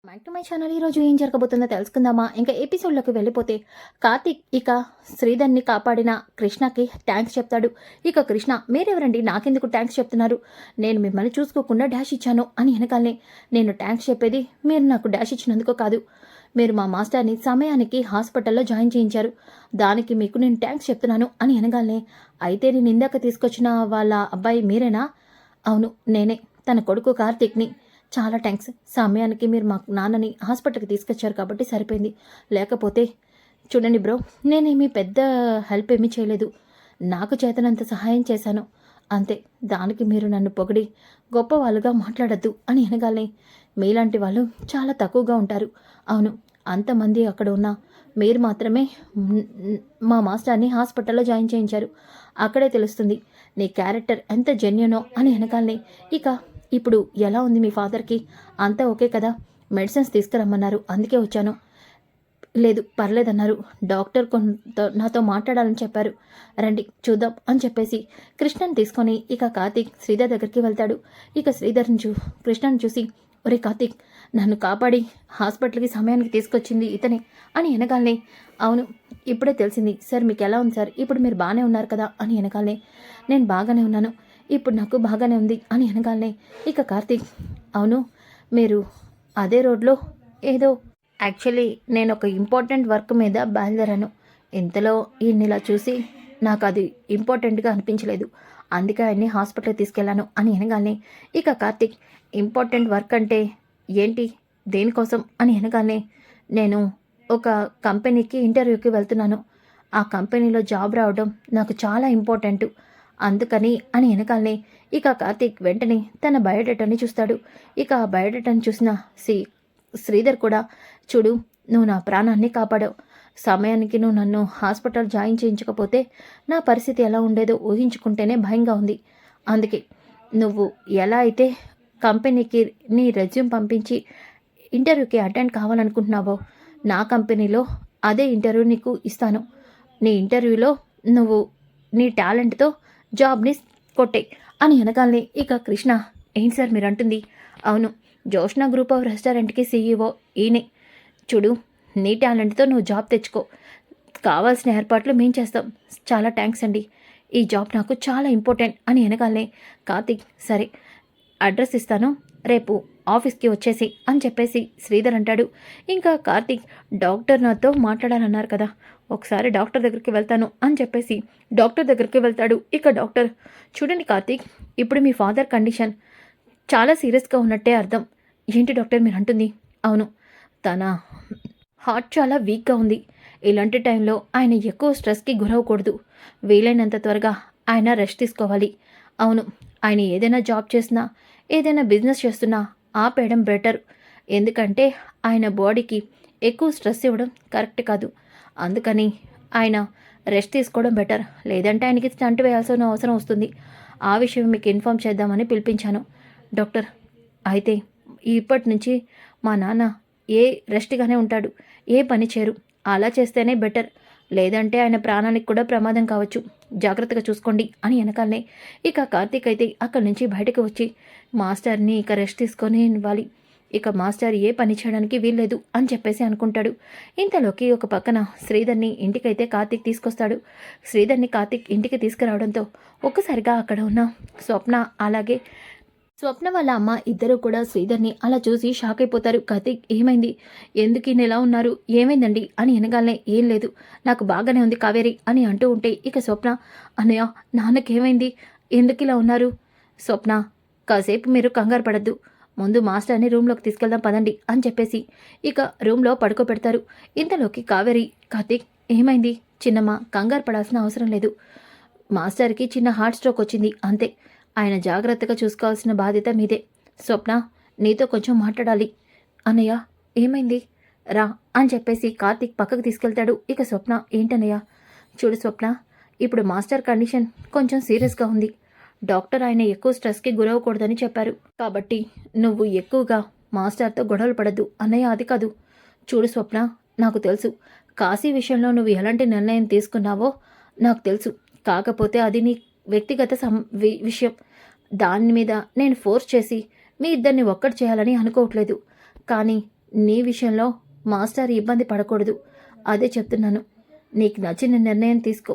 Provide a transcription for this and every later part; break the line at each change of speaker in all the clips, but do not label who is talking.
Back to my channel. ఈరోజు ఏం జరగబోతుందో తెలుసుకుందామా? ఇంకా ఎపిసోడ్లోకి వెళ్ళిపోతే కార్తీక్ ఇక శ్రీధర్ని కాపాడిన కృష్ణకి థ్యాంక్స్ చెప్తాడు. ఇక కృష్ణ, మీరెవరండి, నాకెందుకు థ్యాంక్స్ చెప్తున్నారు? నేను మిమ్మల్ని చూసుకోకుండా డాష్ ఇచ్చాను అని వెనకాలనే, నేను థ్యాంక్స్ చెప్పేది మీరు నాకు డాష్ ఇచ్చినందుకు కాదు, మీరు మా మాస్టర్ని సమయానికి హాస్పిటల్లో జాయిన్ చేయించారు, దానికి మీకు నేను థ్యాంక్స్ చెప్తున్నాను అని వెనగాలనే. అయితే నేను ఇందాక తీసుకొచ్చిన వాళ్ళ అబ్బాయి మీరేనా? అవును నేనే, తన కొడుకు కార్తీక్ని. చాలా థ్యాంక్స్, సమయానికి మీరు మా నాన్నని హాస్పిటల్కి తీసుకొచ్చారు కాబట్టి సరిపోయింది, లేకపోతే చూడండి బ్రో, నేనేమీ పెద్ద హెల్ప్ ఏమీ చేయలేదు, నాకు చేతనంత సహాయం చేశాను అంతే, దానికి మీరు నన్ను పొగిడి గొప్పవాళ్ళుగా మాట్లాడద్దు అని అనగానే, మీలాంటి వాళ్ళు చాలా తక్కువగా ఉంటారు. అవును, అంతమంది అక్కడ ఉన్నా మీరు మాత్రమే మా మాస్టర్ని హాస్పిటల్లో జాయిన్ చేయించారు, అక్కడే తెలుస్తుంది నీ క్యారెక్టర్ ఎంత జెన్యునో అని వెనకాలనే. ఇక ఇప్పుడు ఎలా ఉంది మీ ఫాదర్కి? అంతా ఓకే కదా? మెడిసిన్స్ తీసుకురమ్మన్నారు, అందుకే వచ్చాను. లేదు పర్లేదన్నారు, డాక్టర్ నాతో మాట్లాడాలని చెప్పారు, రండి చూద్దాం అని చెప్పేసి కృష్ణని తీసుకొని ఇక కార్తీక్ శ్రీధర్ దగ్గరికి వెళ్తాడు. ఇక శ్రీధర్ని కృష్ణని చూసి, ఒరే కార్తీక్, నన్ను కాపాడి హాస్పిటల్కి సమయానికి తీసుకొచ్చింది ఇతనే అని వెనకాలనే. అవును, ఇప్పుడే తెలిసింది సార్, మీకు ఎలా ఉంది సార్? ఇప్పుడు మీరు బాగానే ఉన్నారు కదా అని వెనకాలనే. నేను బాగానే ఉన్నాను, ఇప్పుడు నాకు బాగానే ఉంది అని అనగానే. ఇక కార్తీక్, అవును మీరు అదే రోడ్లో ఏదో, యాక్చువల్లీ నేను ఒక ఇంపార్టెంట్ వర్క్ మీద బయలుదేరాను, ఇంతలో ఈయన్ని చూసి నాకు అది ఇంపార్టెంట్గా అనిపించలేదు, అందుకే ఆయన్ని హాస్పిటల్కి తీసుకెళ్లాను అని అనగానే. ఇక కార్తీక్, ఇంపార్టెంట్ వర్క్ అంటే ఏంటి, దేనికోసం అని అనగానే, నేను ఒక కంపెనీకి ఇంటర్వ్యూకి వెళ్తున్నాను, ఆ కంపెనీలో జాబ్ రావడం నాకు చాలా ఇంపార్టెంట్, అందుకని అని వెనకాలనే. ఇక కార్తీక్ వెంటనే తన బయోడేటాని చూస్తాడు. ఇక ఆ బయోడేటాని చూసిన శ్రీధర్ కూడా, చూడు నువ్వు నా ప్రాణాన్ని కాపాడావు, సమయానికి నువ్వు నన్ను హాస్పిటల్ జాయిన్ చేయించకపోతే నా పరిస్థితి ఎలా ఉండేదో ఊహించుకుంటేనే భయంగా ఉంది, అందుకే నువ్వు ఎలా అయితే కంపెనీకి నీ రెజ్యూమ్ పంపించి ఇంటర్వ్యూకి అటెండ్ కావాలనుకుంటున్నావో, నా కంపెనీలో అదే ఇంటర్వ్యూ నీకు ఇస్తాను, నీ ఇంటర్వ్యూలో నువ్వు నీ టాలెంట్తో జాబ్ని కొట్టే అని వెనకాలనే. ఇక కృష్ణ, ఏంటి సార్ మీరు అంటుంది? అవును, జోష్నా గ్రూప్ ఆఫ్ రెస్టారెంట్కి సీఈఓ ఈయనే, చూడు నీ టాలెంట్తో నువ్వు జాబ్ తెచ్చుకో, కావాల్సిన ఏర్పాట్లు మేము చేస్తాం, చాలా థ్యాంక్స్ అండి, ఈ జాబ్ నాకు చాలా ఇంపార్టెంట్ అని వెనకాలనే. కార్తీక్, సరే అడ్రస్ ఇస్తాను, రేపు ఆఫీస్కి వచ్చేసి అని చెప్పేసి శ్రీధర్ అంటాడు. ఇంకా కార్తీక్, డాక్టర్ నాతో మాట్లాడాలన్నారు కదా, ఒకసారి డాక్టర్ దగ్గరికి వెళ్తాను అని చెప్పేసి డాక్టర్ దగ్గరికి వెళ్తాడు. ఇక డాక్టర్, చూడండి కార్తీక్, ఇప్పుడు మీ ఫాదర్ కండిషన్ చాలా సీరియస్గా ఉన్నట్టే అర్థం. ఏంటి డాక్టర్ మీరు అంటుంది? అవును, తన హార్ట్ చాలా వీక్గా ఉంది, ఇలాంటి టైంలో ఆయన ఎక్కువ స్ట్రెస్కి గురవకూడదు, వీలైనంత త్వరగా ఆయన రెస్ట్ తీసుకోవాలి. అవును, ఆయన ఏదైనా జాబ్ చేసినా ఏదైనా బిజినెస్ చేస్తున్నా ఆపేయడం బెటర్, ఎందుకంటే ఆయన బాడీకి ఎక్కువ స్ట్రెస్ ఇవ్వడం కరెక్ట్ కాదు, అందుకని ఆయన రెస్ట్ తీసుకోవడం బెటర్, లేదంటే ఆయనకి స్టంట్ వేయాల్సిన అవసరం వస్తుంది, ఆ విషయం మీకు ఇన్ఫామ్ చేద్దామని పిలిపించాను. డాక్టర్, అయితే ఇప్పటి నుంచి మా నాన్న ఏ రెస్ట్గానే ఉంటాడు, ఏ పని చేయరు, అలా చేస్తేనే బెటర్, లేదంటే ఆయన ప్రాణానికి కూడా ప్రమాదం కావచ్చు, జాగ్రత్తగా చూసుకోండి అని వెనకాలనే. ఇక కార్తీక్ అయితే అక్కడి నుంచి బయటకు వచ్చి మాస్టర్ని ఇక రెస్ట్ తీసుకొని ఇవ్వాలి, ఇక మాస్టర్ ఏ పని చేయడానికి వీల్లేదు అని చెప్పేసి అనుకుంటాడు. ఇంతలోకి ఒక పక్కన శ్రీధర్ని ఇంటికైతే కార్తీక్ తీసుకొస్తాడు. శ్రీధర్ని కార్తీక్ ఇంటికి తీసుకురావడంతో ఒక్కసారిగా అక్కడ ఉన్న స్వప్న అలాగే స్వప్న వాళ్ళ అమ్మ ఇద్దరు కూడా శ్రీధర్ని అలా చూసి షాక్ అయిపోతారు. కార్తీక్, ఏమైంది, ఎందుకు ఈయన ఎలా ఉన్నారు, ఏమైందండి అని అనగానే, ఏం లేదు నాకు బాగానే ఉంది కావేరి అని అంటూ ఉంటే ఇక స్వప్న, అన్నయ్య నాన్నకేమైంది, ఎందుకు ఇలా ఉన్నారు? స్వప్న, కాసేపు మీరు కంగారు పడద్దు, ముందు మాస్టర్ని రూమ్లోకి తీసుకెళ్దాం పదండి అని చెప్పేసి ఇక రూమ్లో పడుకోబెడతారు. ఇంతలోకి కావేరి, కార్తీక్ ఏమైంది? చిన్నమ్మ, కంగారు పడాల్సిన అవసరం లేదు, మాస్టర్కి చిన్న హార్ట్ స్ట్రోక్ వచ్చింది అంతే, ఆయన జాగ్రత్తగా చూసుకోవాల్సిన బాధ్యత మీదే. స్వప్న, నీతో కొంచెం మాట్లాడాలి. అన్నయ్య ఏమైంది, రా అని చెప్పేసి కార్తీక్ పక్కకు తీసుకెళ్తాడు. ఇక స్వప్న, ఏంటన్నయ్య? చూడు స్వప్న, ఇప్పుడు మాస్టర్ కండిషన్ కొంచెం సీరియస్గా ఉంది, డాక్టర్ ఆయన ఎక్కువ స్ట్రెస్కి గురవకూడదని చెప్పారు, కాబట్టి నువ్వు ఎక్కువగా మాస్టర్తో గొడవలు పడద్దు. అన్నయ్య అది కాదు, చూడు స్వప్న, నాకు తెలుసు కాశీ విషయంలో నువ్వు ఎలాంటి నిర్ణయం తీసుకున్నావో నాకు తెలుసు, కాకపోతే అది నీ వ్యక్తిగత విషయం, దాని మీద నేను ఫోర్స్ చేసి మీ ఇద్దరిని ఒక్కటి చేయాలని అనుకోవట్లేదు, కానీ నీ విషయంలో మాస్టర్ ఇబ్బంది పడకూడదు. అదే చెప్తున్నాను. నీకు నచ్చిన నిర్ణయం తీసుకో.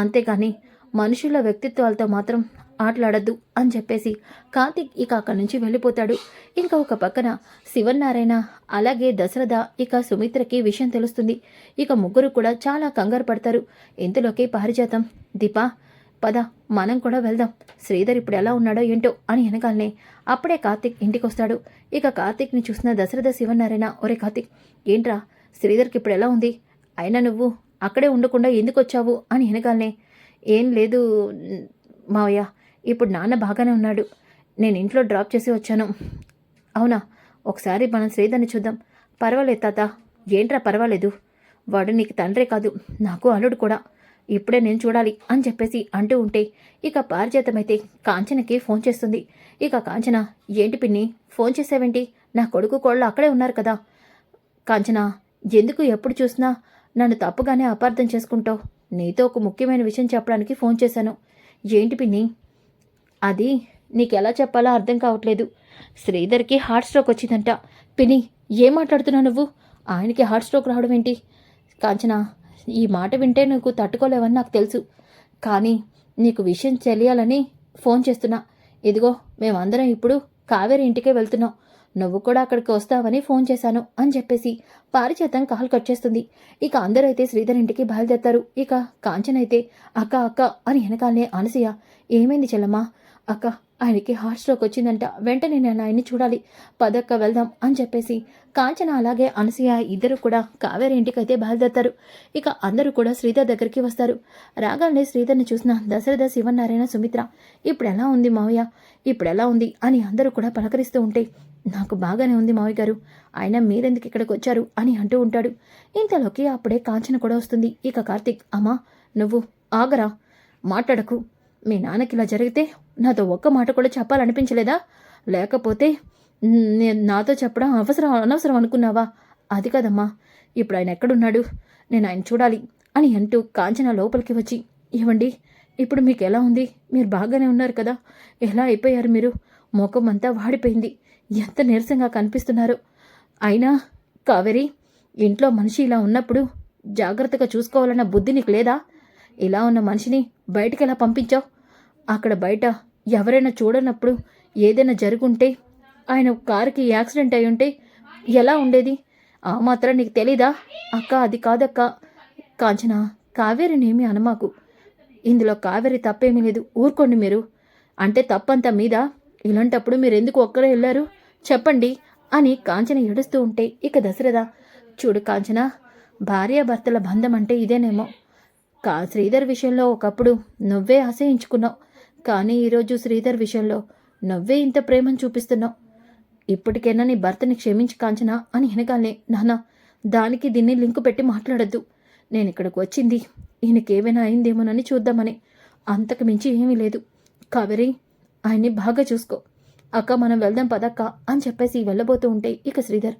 అంతేగాని మనుషుల వ్యక్తిత్వాలతో మాత్రం ఆటలాడద్దు అని చెప్పేసి కార్తీక్ ఇక అక్కడి నుంచి వెళ్ళిపోతాడు. ఇంకా ఒక పక్కన శివనారాయణ అలాగే దశరథ ఇక సుమిత్రకి విషయం తెలుస్తుంది. ఇక ముగ్గురు కూడా చాలా కంగారు పడతారు. ఇంతలోకి పారిజాతం, దీపా పద మనం కూడా వెళ్దాం, శ్రీధర్ ఇప్పుడు ఎలా ఉన్నాడో ఏంటో అని వెనకాలనే అప్పుడే కార్తీక్ ఇంటికి వస్తాడు. ఇక కార్తీక్ని చూసిన దశరథ శివనారాయణ, ఒరే కార్తీక్ ఏంట్రా శ్రీధర్కి ఇప్పుడు ఎలా ఉంది? అయినా నువ్వు అక్కడే ఉండకుండా ఎందుకు వచ్చావు అని వెనకాలనే, ఏం లేదు మావయ్య, ఇప్పుడు నాన్న బాగానే ఉన్నాడు, నేను ఇంట్లో డ్రాప్ చేసి వచ్చాను. అవునా, ఒకసారి మనం శ్రీధర్ని చూద్దాం. పర్వాలేదు తాత. ఏంట్రా పర్వాలేదు? వాడు నీకు తండ్రే కాదు, నాకు అల్లుడు కూడా. ఇప్పుడే నేను చూడాలి అని చెప్పేసి అంటూ ఉంటే ఇక పారిజాతమైతే కాంచనకి ఫోన్ చేస్తుంది. ఇక కాంచన, ఏంటి పిన్ని ఫోన్ చేసావేంటి? నా కొడుకు కోళ్ళు అక్కడే ఉన్నారు కదా. కాంచన, ఎందుకు ఎప్పుడు చూసినా నన్ను తప్పుగానే అపార్థం చేసుకుంటావు? నీతో ఒక ముఖ్యమైన విషయం చెప్పడానికి ఫోన్ చేశాను. ఏంటి పిన్ని? అది నీకెలా చెప్పాలో అర్థం కావట్లేదు. శ్రీధర్కి హార్ట్ స్ట్రోక్ వచ్చిందంట. పిన్ని, ఏం మాట్లాడుతున్నావు నువ్వు? ఆయనకి హార్ట్ స్ట్రోక్ రావడం ఏంటి? కాంచన, ఈ మాట వింటే నువ్వు తట్టుకోలేవని నాకు తెలుసు, కానీ నీకు విషయం తెలియాలని ఫోన్ చేస్తున్నా. ఇదిగో మేమందరం ఇప్పుడు కావేరి ఇంటికే వెళ్తున్నాం, నువ్వు కూడా అక్కడికి వస్తావని ఫోన్ చేశాను అని చెప్పేసి పారిజాతం కాల్ కట్ చేస్తుంది. ఇక అందరూ అయితే శ్రీధర్ ఇంటికి బయలుదేరతారు. ఇక కాంచన అయితే అక్క అక్క అని వెనకాలనే అనసూయ, ఏమైంది చెల్లమ్మా? అక్క, ఆయనకి హార్ట్ స్ట్రోక్ వచ్చిందంట, వెంటనే నేను ఆయన్ని చూడాలి, పదక్క వెళ్దాం అని చెప్పేసి కాంచన అలాగే అనసూయ ఇద్దరు కూడా కావేరి ఇంటికి అయితే బయలుదేరతారు. ఇక అందరూ కూడా శ్రీధర్ దగ్గరికి వస్తారు. రాగానే శ్రీధర్ని చూసిన దశరథ శివనారాయణ సుమిత్ర, ఇప్పుడు ఎలా ఉంది మావయ్య, ఇప్పుడు ఎలా ఉంది అని అందరూ కూడా పలకరిస్తూ ఉంటే, నాకు బాగానే ఉంది మావయ్య గారు, అయినా మీరెందుకు ఇక్కడికి వచ్చారు అని అంటూ ఉంటాడు. ఇంతలోకి అప్పుడే కాంచన కూడా వస్తుంది. ఇక కార్తీక్, అమ్మా నువ్వు ఆగరా, మాట్లాడకు. మీ నాన్నకి ఇలా జరిగితే నాతో ఒక్క మాట కూడా చెప్పాలనిపించలేదా? లేకపోతే నేను నాతో చెప్పడం అనవసరం అనుకున్నావా? అది కదమ్మా, ఇప్పుడు ఆయన ఎక్కడున్నాడు, నేను ఆయన చూడాలి అని అంటూ కాంచన లోపలికి వచ్చి, ఇవ్వండి ఇప్పుడు మీకు ఎలా ఉంది? మీరు బాగానే ఉన్నారు కదా? ఎలా అయిపోయారు మీరు? ముఖం అంతా వాడిపోయింది, ఎంత నీరసంగా కనిపిస్తున్నారు. అయినా కావేరి, ఇంట్లో మనిషి ఇలా ఉన్నప్పుడు జాగ్రత్తగా చూసుకోవాలన్న బుద్ధి నీకు లేదా? ఇలా ఉన్న మనిషిని బయటికి ఎలా పంపించావు? అక్కడ బయట ఎవరైనా చూడనప్పుడు ఏదైనా జరుగుంటే, ఆయన కారుకి యాక్సిడెంట్ అయి ఉంటే ఎలా ఉండేది? ఆ మాత్రం నీకు తెలీదా? అక్క, అది కాదక్క. కాంచన, కావేరినేమి అనమాకు, ఇందులో కావేరి తప్పేమీ లేదు, ఊరుకోండి మీరు. అంటే తప్పంతా మీద, ఇలాంటప్పుడు మీరు ఎందుకు ఒక్కరే వెళ్ళారు చెప్పండి అని కాంచన ఏడుస్తూ ఉంటే ఇక దశరథ, చూడు కాంచన, భార్యాభర్తల బంధం అంటే ఇదేనేమో. శ్రీధర్ విషయంలో ఒకప్పుడు నువ్వే ఆశయించుకున్నావు, కానీ ఈరోజు శ్రీధర్ విషయంలో నువ్వే ఇంత ప్రేమను చూపిస్తున్నావు. ఇప్పటికైనా నీ భర్తని క్షమించి కాంచన అని వెనకాలనే, నాన్న దానికి దీన్ని లింకు పెట్టి మాట్లాడద్దు, నేను ఇక్కడికి వచ్చింది ఈయనకేమైనా అయిందేమోనని చూద్దామని, అంతకు మించి ఏమీ లేదు. కావేరి, ఆయన్ని బాగా చూసుకో. అక్క మనం వెళ్దాం పదక్క అని చెప్పేసి వెళ్ళబోతూ ఉంటే ఇక శ్రీధర్,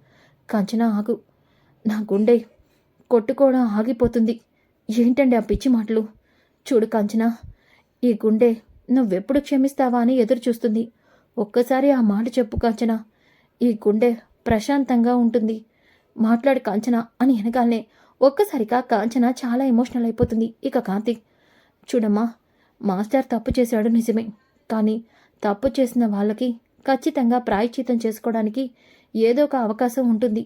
కాంచన ఆగు, నా గుండె కొట్టుకోవడం ఆగిపోతుంది. ఏంటండి ఆ పిచ్చి మాటలు? చూడు కాంచన, ఈ గుండె నువ్వెప్పుడు క్షమిస్తావా అని ఎదురు చూస్తుంది. ఒక్కసారి ఆ మాట చెప్పు కాంచన, ఈ గుండె ప్రశాంతంగా ఉంటుంది. మాట్లాడు కాంచన అని వెనకాలనే ఒక్కసారిగా కాంచన చాలా ఎమోషనల్ అయిపోతుంది. ఇక కార్తీక్, చూడమ్మా, మాస్టర్ తప్పు చేశాడు నిజమే, కానీ తప్పు చేసిన వాళ్ళకి ఖచ్చితంగా ప్రాయశ్చిత్తం చేసుకోవడానికి ఏదో ఒక అవకాశం ఉంటుంది.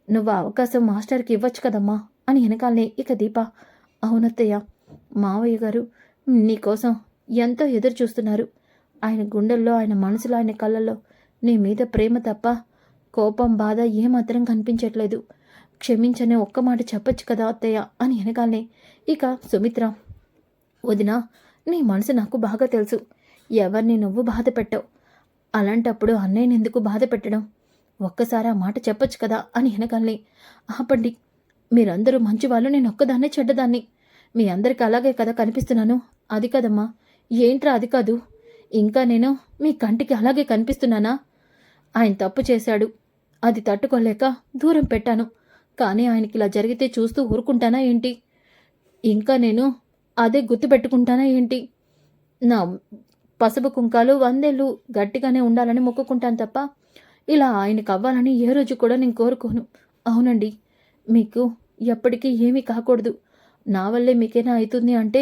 నువ్వు ఆ అవకాశం మాస్టర్కి ఇవ్వచ్చు కదమ్మా అని వెనకాలనే ఇక దీప, అవునత్తయ్య, మావయ్య గారు నీకోసం ఎంతో ఎదురు చూస్తున్నారు. ఆయన గుండెల్లో, ఆయన మనసులో, ఆయన కళ్ళల్లో నీ మీద ప్రేమ తప్ప కోపం, బాధ ఏమాత్రం కనిపించట్లేదు. క్షమించనే ఒక్క మాట చెప్పొచ్చు కదా అత్తయ్య అని వెనకాలనే ఇక సుమిత్ర, వదినా, నీ మనసు నాకు బాగా తెలుసు, ఎవరిని నువ్వు బాధ పెట్టవు, అలాంటప్పుడు అన్నయ్యని ఎందుకు బాధ పెట్టడం? ఒక్కసారి ఆ మాట చెప్పొచ్చు కదా అని వెనకాలనే, ఆపండి, మీరందరూ మంచివాళ్ళు, నేను ఒక్కదాన్నే చెడ్డదాన్ని, మీ అందరికి అలాగే కదా కనిపిస్తున్నాను. అది కదమ్మా. ఏంట్రా అది కాదు? ఇంకా నేను మీ కంటికి అలాగే కనిపిస్తున్నానా? ఆయన తప్పు చేశాడు, అది తట్టుకోలేక దూరం పెట్టాను, కానీ ఆయనకి ఇలా జరిగితే చూస్తూ ఊరుకుంటానా ఏంటి? ఇంకా నేను అదే గుర్తుపెట్టుకుంటానా ఏంటి? నా పసుపు కుంకాలు 100 ఏళ్ళు గట్టిగానే ఉండాలని మొక్కుకుంటాను తప్ప ఇలా ఆయనకు అవ్వాలని ఏ రోజు కూడా నేను కోరుకోను. అవునండి, మీకు ఎప్పటికీ ఏమీ కాకూడదు. నా వల్లే మీకేనా అవుతుంది అంటే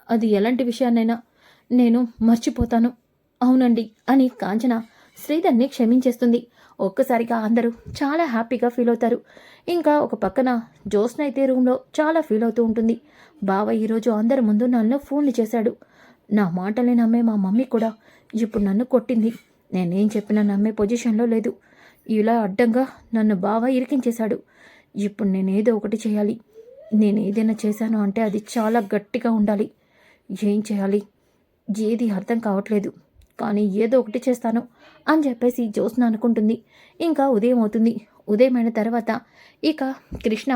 అది ఎలాంటి విషయాన్నైనా నేను మర్చిపోతాను. అవునండి అని కాంచన శ్రీధర్ని క్షమించేస్తుంది. ఒక్కసారిగా అందరూ చాలా హ్యాపీగా ఫీల్ అవుతారు. ఇంకా ఒక పక్కన జ్యోత్స్న అయితే రూమ్లో చాలా ఫీల్ అవుతూ ఉంటుంది. బావ ఈరోజు అందరి ముందు నన్ను ఫోన్లు చేశాడు. నా మాటల్ని నమ్మే మా మమ్మీ కూడా ఇప్పుడు నన్ను కొట్టింది. నేనేం చెప్పినా నమ్మే పొజిషన్లో లేదు. ఇలా అడ్డంగా నన్ను బావ ఇరికించేశాడు. ఇప్పుడు నేనేదో ఒకటి చేయాలి. నేను ఏదైనా చేశాను అంటే అది చాలా గట్టిగా ఉండాలి. ఏం చేయాలి, ఏది అర్థం కావట్లేదు, కానీ ఏదో ఒకటి చేస్తాను అని చెప్పేసి జ్యోత్స్న అనుకుంటుంది. ఇంకా ఉదయం అవుతుంది. ఉదయమైన తర్వాత ఇక కృష్ణ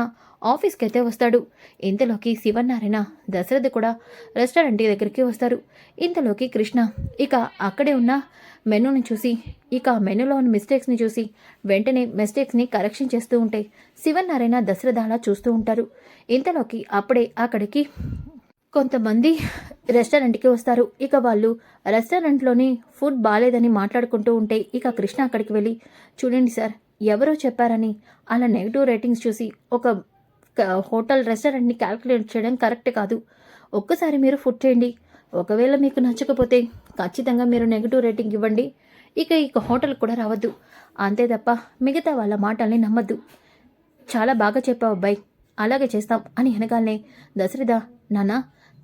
ఆఫీస్కి అయితే వస్తాడు. ఇంతలోకి శివనారాయణ దశరథ కూడా రెస్టారెంట్ దగ్గరికి వస్తారు. ఇంతలోకి కృష్ణ ఇక అక్కడే ఉన్న మెనూని చూసి ఇక మెనూలో ఉన్న మిస్టేక్స్ని చూసి వెంటనే మిస్టేక్స్ని కరెక్షన్ చేస్తూ ఉంటే శివనారాయణ దశరథ అలా చూస్తూ ఉంటారు. ఇంతలోకి అప్పుడే అక్కడికి కొంతమంది రెస్టారెంట్కి వస్తారు. ఇక వాళ్ళు రెస్టారెంట్లోని ఫుడ్ బాగాలేదని మాట్లాడుకుంటూ ఉంటే ఇక కృష్ణ అక్కడికి వెళ్ళి, చూడండి సార్, ఎవరో చెప్పారని అలా నెగిటివ్ రేటింగ్స్ చూసి ఒక హోటల్ రెస్టారెంట్ని క్యాల్కులేట్ చేయడం కరెక్ట్ కాదు. ఒక్కసారి మీరు ఫుడ్ చేయండి. ఒకవేళ మీకు నచ్చకపోతే ఖచ్చితంగా మీరు నెగిటివ్ రేటింగ్ ఇవ్వండి. ఇక హోటల్ కూడా రావద్దు. అంతే తప్ప మిగతా వాళ్ళ మాటల్ని నమ్మద్దు. చాలా బాగా చెప్పావు అబ్బాయి, అలాగే చేస్తాం అని అనగానే దశరథ, నాన్న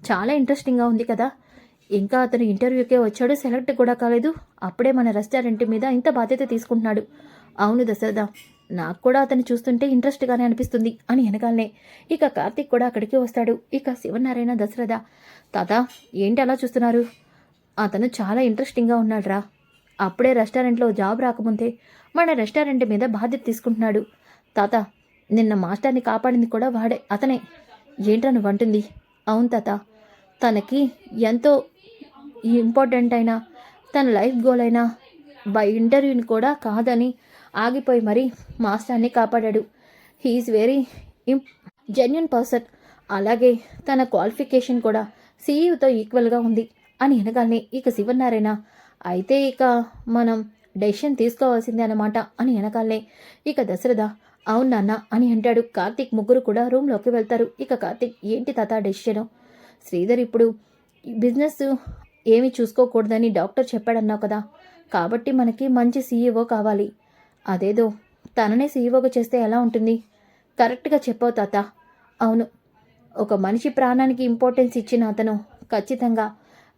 చాలా ఇంట్రెస్టింగ్గా ఉంది కదా, ఇంకా అతను ఇంటర్వ్యూకే వచ్చాడు, సెలెక్ట్ కూడా కాలేదు, అప్పుడే మన రెస్టారెంట్ మీద ఇంత బాధ్యత తీసుకుంటున్నాడు. అవును దశరథ, నాకు కూడా అతను చూస్తుంటే ఇంట్రెస్ట్గానే అనిపిస్తుంది అని అనగానే ఇక కార్తీక్ కూడా అక్కడికి వస్తాడు. ఇక శివనారాయణ దశరథ, తాత ఏంటి అలా చూస్తున్నారు, అతను చాలా ఇంట్రెస్టింగ్గా ఉన్నాడురా. అప్పుడే రెస్టారెంట్లో జాబ్ రాకముందే మన రెస్టారెంట్ మీద బాధ్యత తీసుకుంటున్నాడు. తాత, నిన్న మాస్టర్ని కాపాడింది కూడా వాడే, అతనే. ఏంట్రా నువ్వంటుంది? అవును తాత, తనకి ఎంతో ఇంపార్టెంట్ అయినా తన లైఫ్ గోల్ అయినా ఇంటర్వ్యూని కూడా కాదని ఆగిపోయి మరీ మాస్టర్ని కాపాడాడు. He's very genuine person. అలాగే తన క్వాలిఫికేషన్ కూడా సీఈతో ఈక్వల్గా ఉంది అని అనగానే ఇక శివనారాయణ, అయితే ఇక మనం డెసిషన్ తీసుకోవాల్సిందే అన్నమాట అని అనగానే ఇక దశరథ, అవును నాన్న అని అంటాడు. కార్తీక్ ముగ్గురు కూడా రూమ్లోకి వెళ్తారు. ఇక కార్తీక్, ఏంటి తాత డెసిషను? శ్రీధర్ ఇప్పుడు బిజినెస్ ఏమీ చూసుకోకూడదని డాక్టర్ చెప్పాడన్నావు కదా, కాబట్టి మనకి మంచి సీఈఓ కావాలి. అదేదో తననే సీఈఓగా చేస్తే ఎలా ఉంటుంది? కరెక్ట్గా చెప్పావు తాత. అవును, ఒక మనిషి ప్రాణానికి ఇంపార్టెన్స్ ఇచ్చిన అతను ఖచ్చితంగా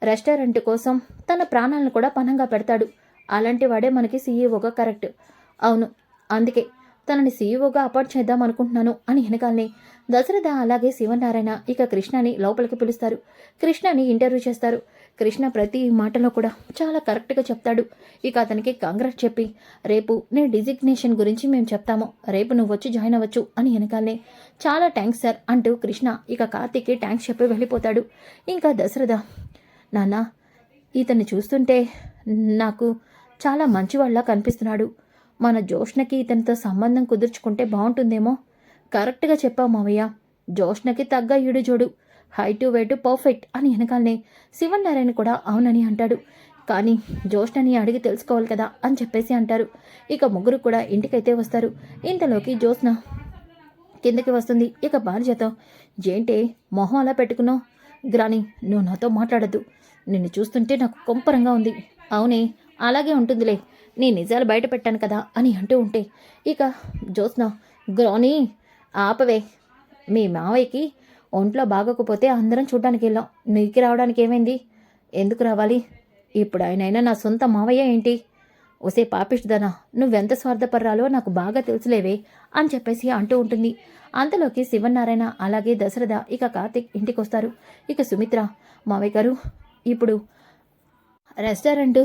రెస్టారెంట్ కోసం తన ప్రాణాలను కూడా పణంగా పెడతాడు. అలాంటి వాడే మనకి సీఈఓగా కరెక్ట్. అవును, అందుకే తనని సీఈఓగా అపాయింట్ చేద్దాం అనుకుంటున్నాను అని వెనకాలనే దశరథ అలాగే శివనారాయణ ఇక కృష్ణని లోపలికి పిలుస్తారు. కృష్ణని ఇంటర్వ్యూ చేస్తారు. కృష్ణ ప్రతి మాటలో కూడా చాలా కరెక్ట్గా చెప్తాడు. ఇక అతనికి కాంగ్రెస్ చెప్పి, రేపు నీ డిజిగ్నేషన్ గురించి మేము చెప్తాము, రేపు నువ్వు వచ్చి జాయిన్ అవ్వచ్చు అని వెనకాలనే చాలా థ్యాంక్స్ సార్ అంటూ కృష్ణ ఇక కార్తీక్కి థ్యాంక్స్ చెప్పి వెళ్ళిపోతాడు. ఇంకా దశరథ, నాన్న, ఇతన్ని చూస్తుంటే నాకు చాలా మంచివాళ్ళ కనిపిస్తున్నాడు. మన జోష్నకి ఇతనితో సంబంధం కుదుర్చుకుంటే బాగుంటుందేమో. కరెక్ట్గా చెప్పావు మావయ్య, జోష్నకి తగ్గ ఈడు జోడు, హైటు వెయిటు పర్ఫెక్ట్ అని వెనకాలనే శివనారాయణ కూడా అవునని అంటాడు. కానీ జోష్నని అడిగి తెలుసుకోవాలి కదా అని చెప్పేసి అంటారు. ఇక ముగ్గురు కూడా ఇంటికైతే వస్తారు. ఇంతలోకి జ్యోత్స్న కిందకి వస్తుంది. ఇక భార్యతో, ఏంటే మొహం అలా పెట్టుకున్నావు? గ్రాని, నువ్వు నాతో మాట్లాడద్దు, నిన్ను చూస్తుంటే నాకు కొంపరంగా ఉంది. అవునే, అలాగే ఉంటుందిలే, నీ నిజాలు బయట పెట్టాను కదా అని అంటూ ఉంటే ఇక జ్యోత్స్న, గ్రాని ఆపవే, మీ మావయ్యకి ఒంట్లో బాగోకపోతే అందరం చూడ్డానికి వెళ్ళాం, నీకు రావడానికి ఏమైంది? ఎందుకు రావాలి? ఇప్పుడు ఆయనైనా నా సొంత మావయ్య ఏంటి? ఒసే పాపిష్దనా, నువ్వెంత స్వార్థపర్రాలో నాకు బాగా తెలుసులేవే అని చెప్పేసి అంటూ ఉంటుంది. అంతలోకి శివనారాయణ అలాగే దశరథ ఇక కార్తీక్ ఇంటికి వస్తారు. ఇక సుమిత్ర, మావయ్య గారు, ఇప్పుడు రెస్టారెంట్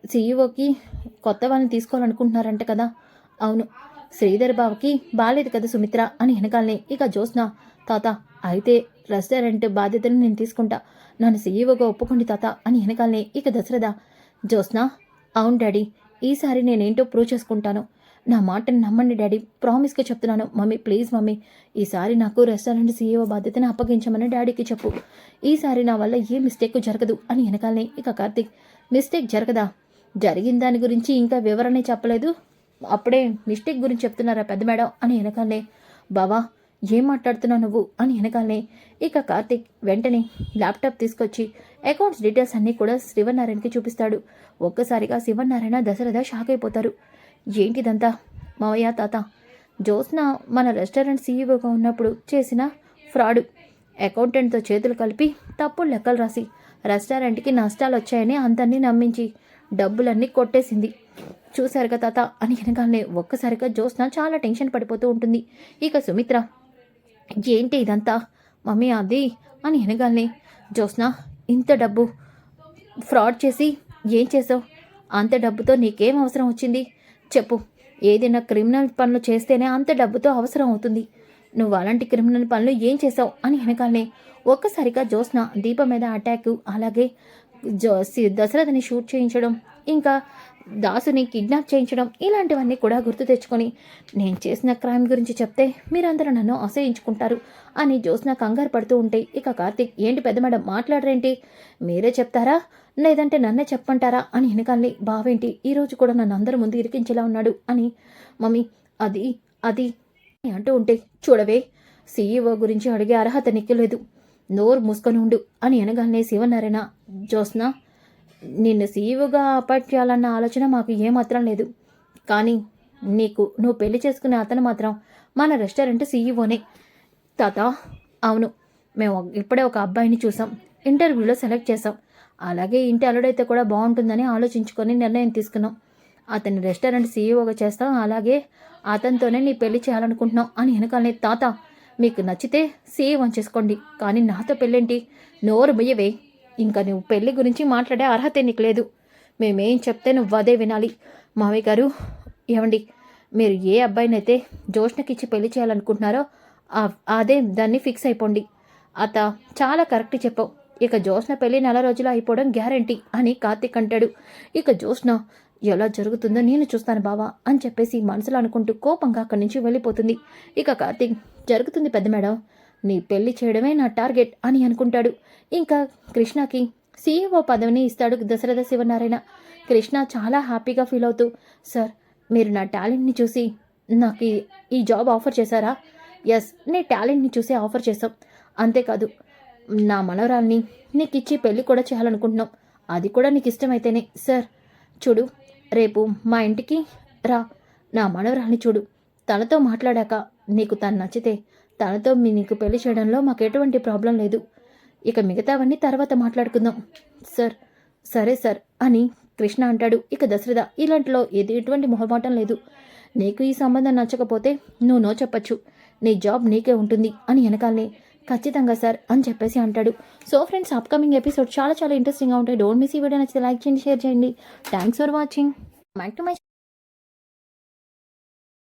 సీఈఓకి కొత్త వాళ్ళని తీసుకోవాలనుకుంటున్నారంట కదా. అవును, శ్రీధర్ బావకి బాలేదు కదా సుమిత్ర అని వెనకాలనే ఇక జ్యోత్స్న, తాత, అయితే రెస్టారెంట్ బాధ్యతను నేను తీసుకుంటా, నన్ను సీఈఓగా ఒప్పుకోండి తాత అని వెనకాలనే ఇక దశరథ, జ్యోత్స్న, అవును డాడీ, ఈసారి నేనేంటో ప్రూవ్ చేసుకుంటాను, నా మాటని నమ్మండి డాడీ, ప్రామిస్గా చెప్తున్నాను. మమ్మీ ప్లీజ్ మమ్మీ, ఈసారి నాకు రెస్టారెంట్ సీఈఓ బాధ్యతను అప్పగించమని డాడీకి చెప్పు. ఈసారి నా వల్ల ఏ మిస్టేక్ జరగదు అని వెనకాలనే ఇక కార్తీక్, మిస్టేక్ జరగదా? జరిగిన దాని గురించి ఇంకా వివరణ చెప్పలేదు, అప్పుడే మిస్టేక్ గురించి చెప్తున్నారా పెద్ద మేడం అని వెనకాలనే, బావా ఏం మాట్లాడుతున్నావు నువ్వు అని వెనకాలనే ఇక కార్తీక్ వెంటనే ల్యాప్టాప్ తీసుకొచ్చి అకౌంట్స్ డీటెయిల్స్ అన్నీ కూడా శివనారాయణకి చూపిస్తాడు. ఒక్కసారిగా శివనారాయణ దశరథ షాక్ అయిపోతారు. ఏంటిదంతా? మావయ్య తాత, జ్యోత్స్న మన రెస్టారెంట్ సీఈఓగా ఉన్నప్పుడు చేసిన ఫ్రాడు, అకౌంటెంట్తో చేతులు కలిపి తప్పుడు లెక్కలు రాసి రెస్టారెంట్కి నష్టాలు వచ్చాయని అందరినీ నమ్మించి డబ్బులన్నీ కొట్టేసింది. చూశారుగా తాత అని వెనకాలనే ఒక్కసారిగా జ్యోత్స్న చాలా టెన్షన్ పడిపోతూ ఉంటుంది. ఇక సుమిత్ర, ఏంటి ఇదంతా మమ్మీ అది అని వెనగాలనే, జ్యోత్స్న ఇంత డబ్బు ఫ్రాడ్ చేసి ఏం చేసావు? అంత డబ్బుతో నీకేం అవసరం వచ్చింది చెప్పు. ఏదైనా క్రిమినల్ పనులు చేస్తేనే అంత డబ్బుతో అవసరం అవుతుంది. నువ్వు అలాంటి క్రిమినల్ పనులు ఏం చేసావు అని వెనకాలనే ఒక్కసారిగా జ్యోత్స్న దీప మీద అటాక్, అలాగే దశరథని షూట్ చేయించడం, ఇంకా దాసుని కిడ్నాప్ చేయించడం, ఇలాంటివన్నీ కూడా గుర్తు తెచ్చుకొని నేను చేసిన క్రైమ్ గురించి చెప్తే మీరందరూ నన్ను అసహించుకుంటారు అని జ్యోత్స్న కంగారు పడుతూ ఉంటే ఇక కార్తీక్, ఏంటి పెద్ద మేడం మాట్లాడరేంటి, మీరే చెప్తారా లేదంటే నన్నే చెప్పంటారా అని వెనకాలని, బావేంటి ఈరోజు కూడా నన్ను అందరి ముందు ఇరికించేలా ఉన్నాడు అని, మమ్మీ అది అది అంటూ ఉంటే, చూడవే సీఈఓ గురించి అడిగే అర్హత నీకు లేదు, నోరు మూసుకొని ఉండు అని అనగానే శివనారాయణ, జ్యోత్స్న నిన్ను సీఈఓగా అపాయింట్ చేయాలన్న ఆలోచన మాకు ఏమాత్రం లేదు, కానీ నువ్వు పెళ్లి చేసుకునే అతను మాత్రం మన రెస్టారెంట్ సీఈఓనే. తాత, అవును, మేము ఇప్పుడే ఒక అబ్బాయిని చూసాం, ఇంటర్వ్యూలో సెలెక్ట్ చేసాం, అలాగే ఇంటి అల్లుడైతే కూడా బాగుంటుందని ఆలోచించుకొని నిర్ణయం తీసుకున్నాం. అతని రెస్టారెంట్ సీఈఓగా చేస్తాం, అలాగే అతనితోనే నీ పెళ్లి చేయాలనుకుంటున్నాం అని వెనకాలనే, తాత మీకు నచ్చితే సీఈఓ చేసుకోండి, కానీ నాతో పెళ్ళేంటి, నోరు ముయ్యవే, ఇంకా నువ్వు పెళ్లి గురించి మాట్లాడే అర్హత నీకు లేదు, మేమేం చెప్తే నువ్వు అదే వినాలి. మావయ్య గారు, ఏమండి, మీరు ఏ అబ్బాయినైతే జ్యోత్స్నకి ఇచ్చి పెళ్లి చేయాలనుకుంటున్నారో అదే దాన్ని ఫిక్స్ అయిపోండి. చాలా కరెక్ట్ చెప్పావు, ఇక జ్యోత్స్న పెళ్లి 4 రోజులు అయిపోవడం గ్యారంటీ అని కార్తీక్ అంటాడు. ఇక జ్యోత్స్న, ఎలా జరుగుతుందో నేను చూస్తాను బావా అని చెప్పేసి మనసులో అనుకుంటూ కోపంగా అక్కడి నుంచి వెళ్ళిపోతుంది. ఇక కార్తీక్, జరుగుతుంది పెద్ద మేడం, నీ పెళ్లి చేయడమే నా టార్గెట్ అని అనుకుంటాడు. ఇంకా కృష్ణకి సీఈఓ పదవిని ఇస్తాడు దశరథ శివనారాయణ. కృష్ణ చాలా హ్యాపీగా ఫీల్ అవుతూ, సార్ మీరు నా టాలెంట్ని చూసి నాకు ఈ జాబ్ ఆఫర్ చేశారా? ఎస్, నీ టాలెంట్ని చూసి ఆఫర్ చేశాం, అంతేకాదు నా మనవరాల్ని నీకు ఇచ్చి పెళ్లి కూడా చేయాలనుకుంటున్నాం, అది కూడా నీకు ఇష్టమైతేనే. సార్ చూడు, రేపు మా ఇంటికి రా, నా మనవరాల్ని చూడు, తనతో మాట్లాడాక నీకు తను నచ్చితే తనతో నీకు పెళ్లి చేయడంలో మాకు ఎటువంటి ప్రాబ్లం లేదు, ఇక మిగతావన్నీ తర్వాత మాట్లాడుకుందాం. సార్ సరే సార్ అని కృష్ణ అంటాడు. ఇక దశరథ, ఇలాంటిలో ఎటువంటి మొహమాటం లేదు, నీకు ఈ సంబంధం నచ్చకపోతే నువ్వు నో చెప్పచ్చు, నీ జాబ్ నీకే ఉంటుంది అని వెనకాలనే, ఖచ్చితంగా సార్ అని చెప్పేసి అంటాడు. సో ఫ్రెండ్స్, అప్కమింగ్ ఎపిసోడ్ చాలా చాలా ఇంట్రెస్టింగ్గా ఉంటాయి. డోంట్ మిస్ ఈ వీడియో నచ్చితే లైక్ చేయండి, షేర్ చేయండి. Thanks for watching. Back to my